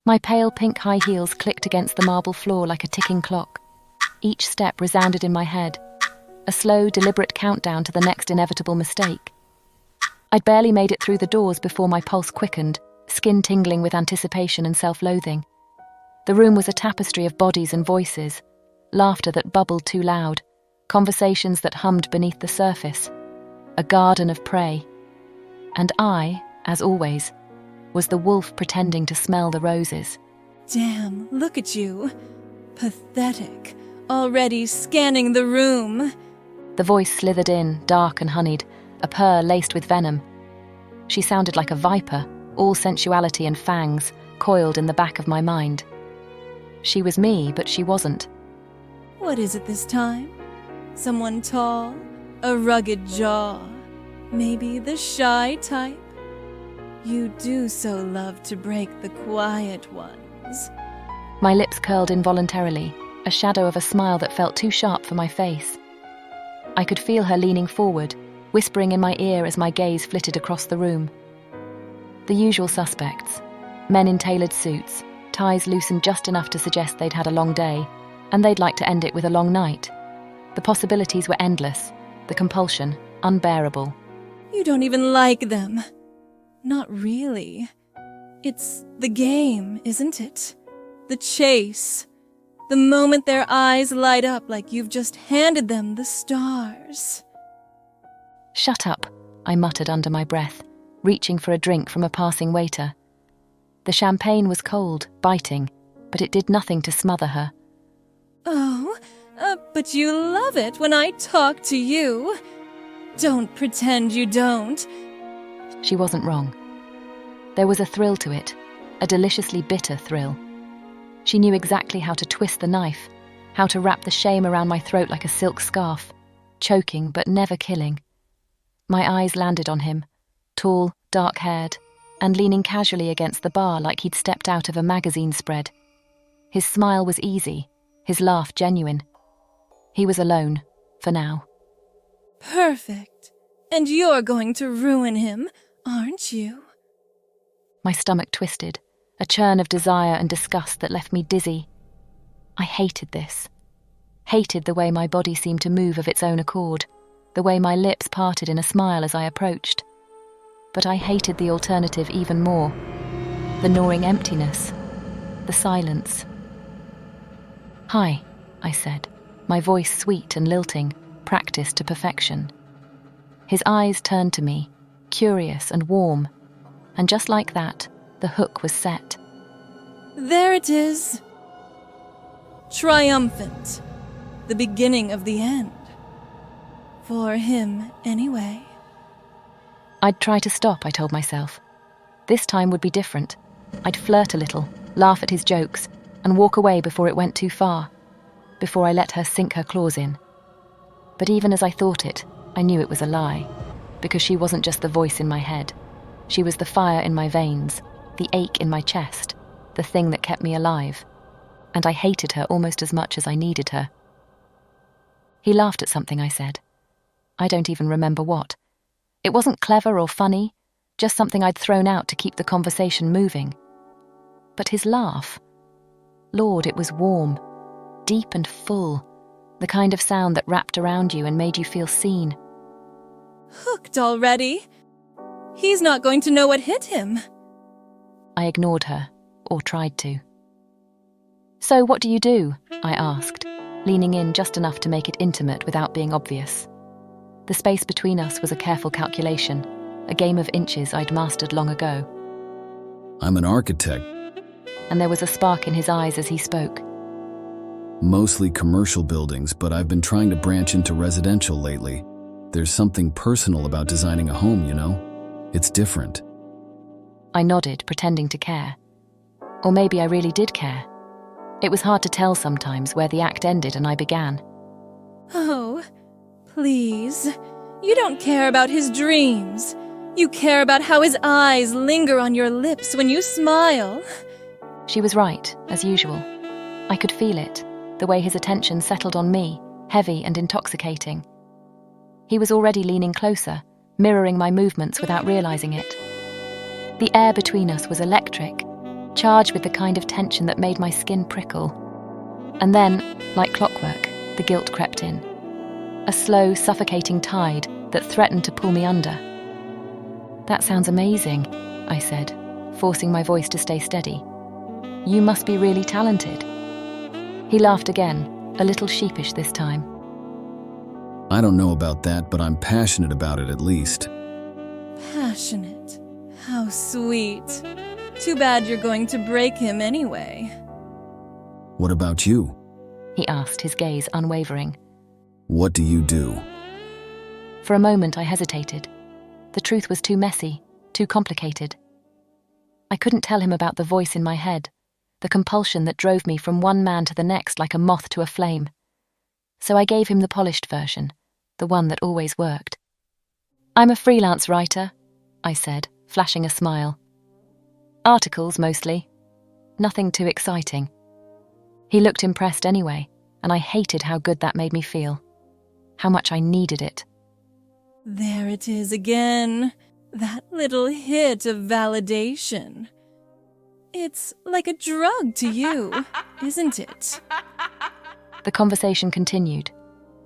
My pale pink high heels clicked against the marble floor like a ticking clock. Each step resounded in my head, a slow, deliberate countdown to the next inevitable mistake. I'd barely made it through the doors before my pulse quickened, skin tingling with anticipation and self-loathing. The room was a tapestry of bodies and voices, laughter that bubbled too loud, conversations that hummed beneath the surface, a garden of prey. And I, as always, was the wolf pretending to smell the roses. Damn, look at you. Pathetic. Already scanning the room. The voice slithered in, dark and honeyed, a purr laced with venom. She sounded like a viper, all sensuality and fangs, coiled in the back of my mind. She was me, but she wasn't. What is it this time? Someone tall? A rugged jaw? Maybe the shy type? You do so love to break the quiet ones. My lips curled involuntarily, a shadow of a smile that felt too sharp for my face. I could feel her leaning forward, whispering in my ear as my gaze flitted across the room. The usual suspects, men in tailored suits, ties loosened just enough to suggest they'd had a long day, and they'd like to end it with a long night. The possibilities were endless, the compulsion unbearable. You don't even like them. Not really. It's the game, isn't it? The chase. The moment their eyes light up like you've just handed them the stars. Shut up, I muttered under my breath, reaching for a drink from a passing waiter. The champagne was cold, biting, but it did nothing to smother her. Oh, but you love it when I talk to you. Don't pretend you don't. She wasn't wrong. There was a thrill to it, a deliciously bitter thrill. She knew exactly how to twist the knife, how to wrap the shame around my throat like a silk scarf, choking but never killing. My eyes landed on him, tall, dark-haired, and leaning casually against the bar like he'd stepped out of a magazine spread. His smile was easy, his laugh genuine. He was alone, for now. Perfect. And you're going to ruin him, aren't you? My stomach twisted, a churn of desire and disgust that left me dizzy. I hated this. Hated the way my body seemed to move of its own accord, the way my lips parted in a smile as I approached. But I hated the alternative even more. The gnawing emptiness. The silence. "Hi," I said, my voice sweet and lilting, practiced to perfection. His eyes turned to me, curious and warm, and just like that, the hook was set. There it is. Triumphant. The beginning of the end. For him, anyway. I'd try to stop, I told myself. This time would be different. I'd flirt a little, laugh at his jokes, and walk away before it went too far, before I let her sink her claws in. But even as I thought it, I knew it was a lie, because she wasn't just the voice in my head. She was the fire in my veins, the ache in my chest, the thing that kept me alive. And I hated her almost as much as I needed her. He laughed at something I said. I don't even remember what. It wasn't clever or funny, just something I'd thrown out to keep the conversation moving. But his laugh, Lord, it was warm, deep and full, the kind of sound that wrapped around you and made you feel seen. Hooked already? He's not going to know what hit him. I ignored her, or tried to. "So what do you do?" I asked, leaning in just enough to make it intimate without being obvious. The space between us was a careful calculation, a game of inches I'd mastered long ago. I'm an architect. And there was a spark in his eyes as he spoke. Mostly commercial buildings, but I've been trying to branch into residential lately. There's something personal about designing a home, you know? It's different. I nodded, pretending to care. Or maybe I really did care. It was hard to tell sometimes where the act ended and I began. Oh, please. You don't care about his dreams. You care about how his eyes linger on your lips when you smile. She was right, as usual. I could feel it, the way his attention settled on me, heavy and intoxicating. He was already leaning closer, mirroring my movements without realizing it. The air between us was electric, charged with the kind of tension that made my skin prickle. And then, like clockwork, the guilt crept in. A slow, suffocating tide that threatened to pull me under. "That sounds amazing," I said, forcing my voice to stay steady. "You must be really talented." He laughed again, a little sheepish this time. I don't know about that, but I'm passionate about it at least. Passionate. How sweet. Too bad you're going to break him anyway. What about you? He asked, his gaze unwavering. What do you do? For a moment I hesitated. The truth was too messy, too complicated. I couldn't tell him about the voice in my head, the compulsion that drove me from one man to the next like a moth to a flame. So I gave him the polished version, the one that always worked. "I'm a freelance writer," I said, flashing a smile. "Articles, mostly. Nothing too exciting." He looked impressed anyway, and I hated how good that made me feel. How much I needed it. There it is again. That little hit of validation. It's like a drug to you, isn't it? The conversation continued,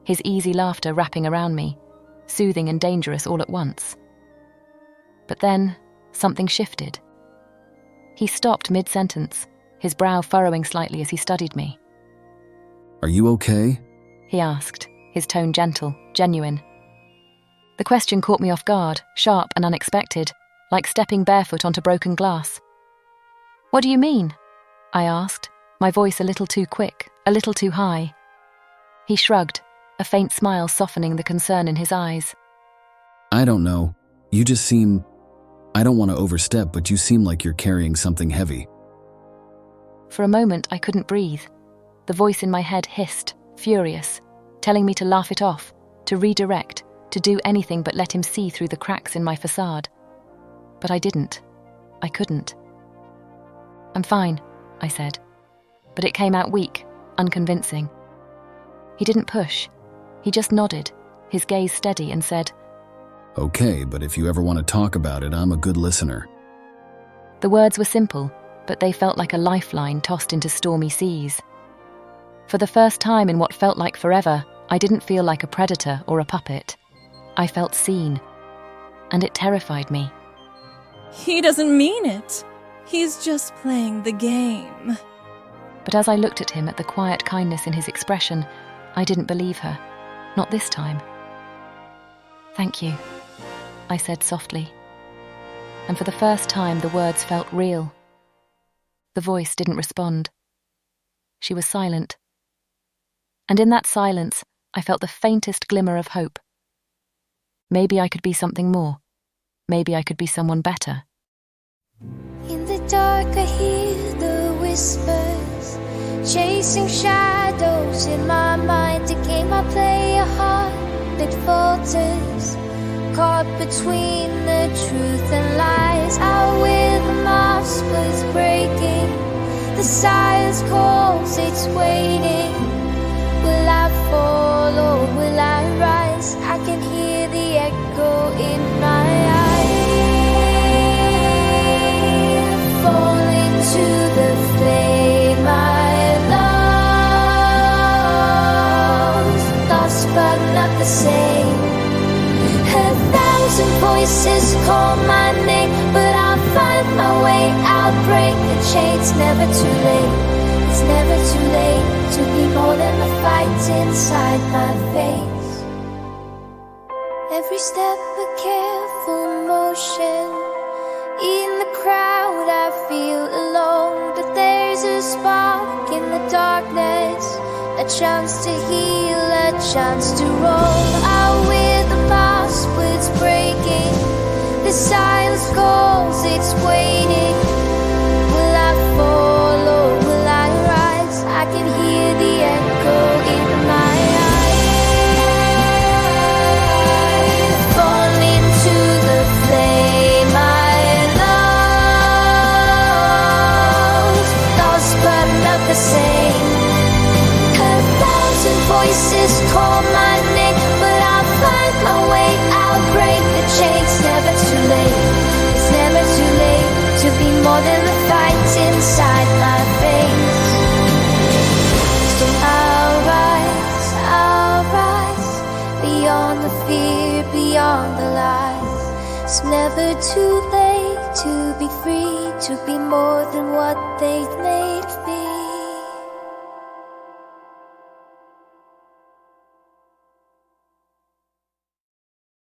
his easy laughter wrapping around me, soothing and dangerous all at once. But then, something shifted. He stopped mid-sentence, his brow furrowing slightly as he studied me. "Are you okay?" He asked, his tone gentle, genuine. The question caught me off guard, sharp and unexpected, like stepping barefoot onto broken glass. "What do you mean?" I asked, my voice a little too quick, a little too high. He shrugged, a faint smile softening the concern in his eyes. "I don't know. You just seem... I don't want to overstep, but you seem like you're carrying something heavy." For a moment I couldn't breathe. The voice in my head hissed, furious, telling me to laugh it off, to redirect, to do anything but let him see through the cracks in my facade. But I didn't. I couldn't. "I'm fine," I said. But it came out weak, unconvincing. He didn't push. He just nodded, his gaze steady, and said, "Okay, but if you ever want to talk about it, I'm a good listener." The words were simple, but they felt like a lifeline tossed into stormy seas. For the first time in what felt like forever, I didn't feel like a predator or a puppet. I felt seen, and it terrified me. He doesn't mean it. He's just playing the game. But as I looked at him, at the quiet kindness in his expression, I didn't believe her. Not this time. "Thank you," I said softly. And for the first time, the words felt real. The voice didn't respond. She was silent. And in that silence, I felt the faintest glimmer of hope. Maybe I could be something more. Maybe I could be someone better. In the dark I hear the whispers, chasing shadows in my mind. A game I play, a heart that falters, caught between the truth and lies. Out where the moss was breaking, the silence calls, it's waiting. Will I fall or will I rise? I can hear the echo in my eyes. Fall into the flame I lost but not the same. A thousand voices call my name, but I'll find my way. I'll break the chains. Never too late. It's never too late to be more than the fight inside my face. Every step a careful motion. In the crowd I feel alone, but there's a spark in the darkness, a chance to heal, a chance to roll out where the moss was breaking. The silence calls, it's waiting. Will I fall or will I rise? I can hear the echo in my eyes. Fall into the flame I lost but not the same. A thousand voices call my name, but I'll find my way. I'll break the chains. Never too late. It's never too late to be more than the fight inside my face. So I'll rise beyond the fear, beyond the lies. It's never too late to be free, to be more than what they've made